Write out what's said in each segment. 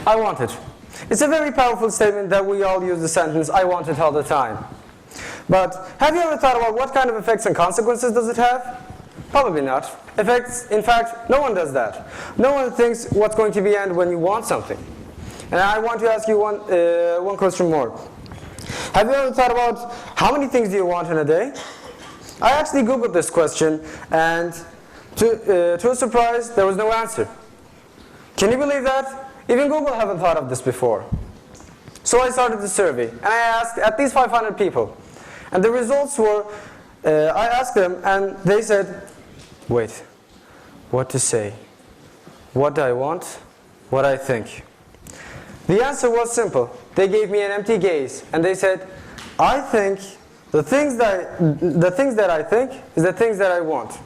I want it. It's a very powerful statement that we all use the sentence, I want it all the time. But have you ever thought about what kind of effects and consequences does it have? Probably not. Effects, in fact, no one does that. No one thinks what's going to be the end when you want something. And I want to ask you one question more. Have you ever thought about how many things do you want in a day? I actually Googled this question, and to a surprise, there was no answer. Can you believe that? Even Google haven't thought of this before. So I started the survey, and I asked at least 500 people. And the results were, I asked them, and they said, wait, what to say? What do I want? What I think? The answer was simple. They gave me an empty gaze, and they said, I think the things that I think is the things that I want.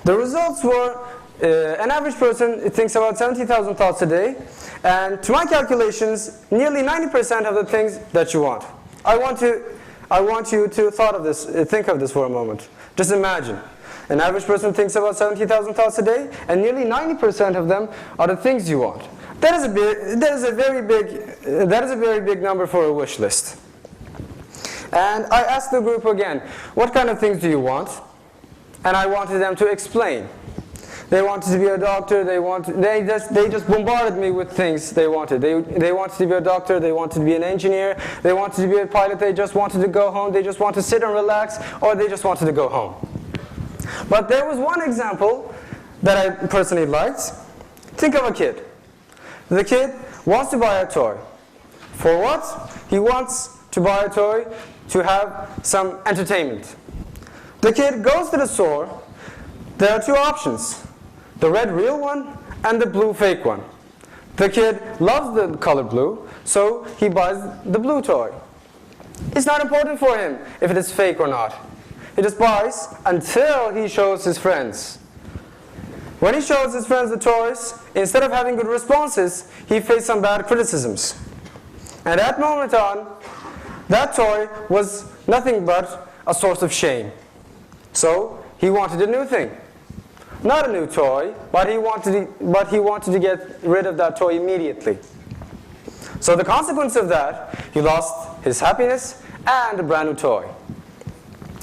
The results were, an average person thinks about 70,000 thoughts a day, and to my calculations, nearly 90% of the things that you want. I want you to think of this for a moment. Just imagine. An average person thinks about 70,000 thoughts a day, and nearly 90% of them are the things you want. That is a very big number for a wish list. And I asked the group again, what kind of things do you want? And I wanted them to explain. They wanted to be a doctor, they just bombarded me with things they wanted. They wanted to be a doctor, they wanted to be an engineer, they wanted to be a pilot, they just wanted to go home, they just wanted to sit and relax, or they just wanted to go home. But there was one example that I personally liked. Think of a kid. The kid wants to buy a toy. For what? He wants to buy a toy to have some entertainment. The kid goes to the store. There are two options. The red real one and the blue fake one. The kid loves the color blue, so he buys the blue toy. It's not important for him if it is fake or not. He just buys until he shows his friends. When he shows his friends the toys, instead of having good responses, he faced some bad criticisms. And at that moment on, that toy was nothing but a source of shame. So he wanted a new thing. Not a new toy, but he wanted to get rid of that toy immediately. So the consequence of that, he lost his happiness and a brand new toy.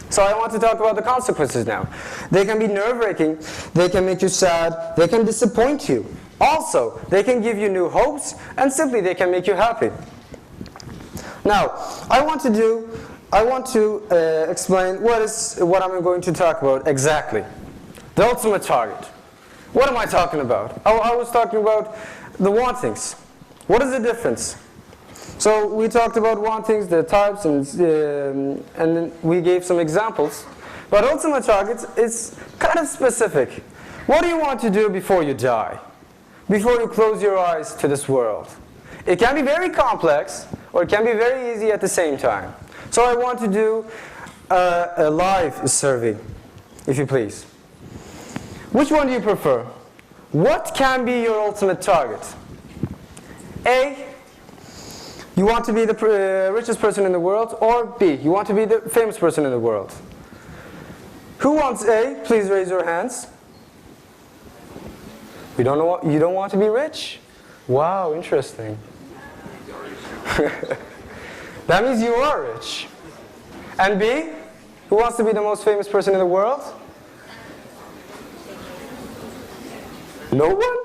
So I want to talk about the consequences now. They can be nerve-wracking, they can make you sad, they can disappoint you. Also, they can give you new hopes, and simply they can make you happy. Now, I want to explain what I'm going to talk about exactly. The ultimate target. What am I talking about? I was talking about the wantings. What is the difference? So we talked about wantings, the types, and then we gave some examples. But ultimate target is kind of specific. What do you want to do before you die? Before you close your eyes to this world? It can be very complex, or it can be very easy at the same time. So I want to do a live survey, if you please. Which one do you prefer? What can be your ultimate target? A, you want to be the richest person in the world, or B, you want to be the famous person in the world? Who wants A? Please raise your hands. You don't want to be rich? Wow, interesting. That means you are rich. And B, who wants to be the most famous person in the world? No one?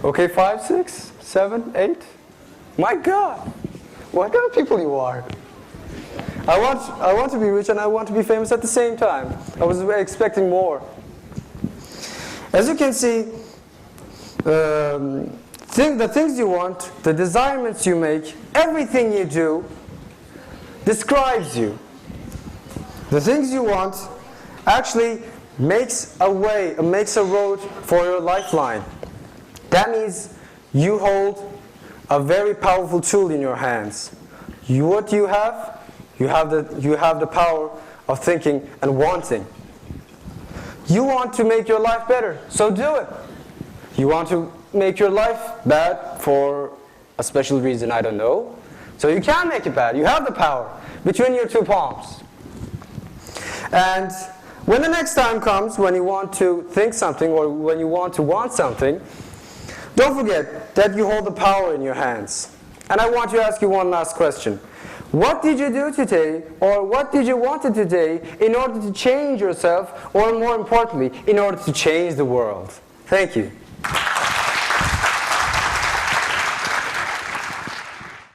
Okay, 5, 6, 7, 8. My God, what kind of people you are. I want to be rich and I want to be famous at the same time. I was expecting more. As you can see, the things you want, the desirements you make, everything you do describes you. The things you want actually makes a way, makes a road for your lifeline. That means you hold a very powerful tool in your hands. What do you have? You have the power of thinking and wanting. You want to make your life better, so do it. You want to make your life bad for a special reason, I don't know. So you can make it bad. You have the power between your two palms. And when the next time comes, when you want to think something or when you want to want something, Don't forget that you hold the power in your hands. And I want to ask you one last question. What did you do today, or what did you want to do today in order to change yourself, or more importantly, in order to change the world? Thank you.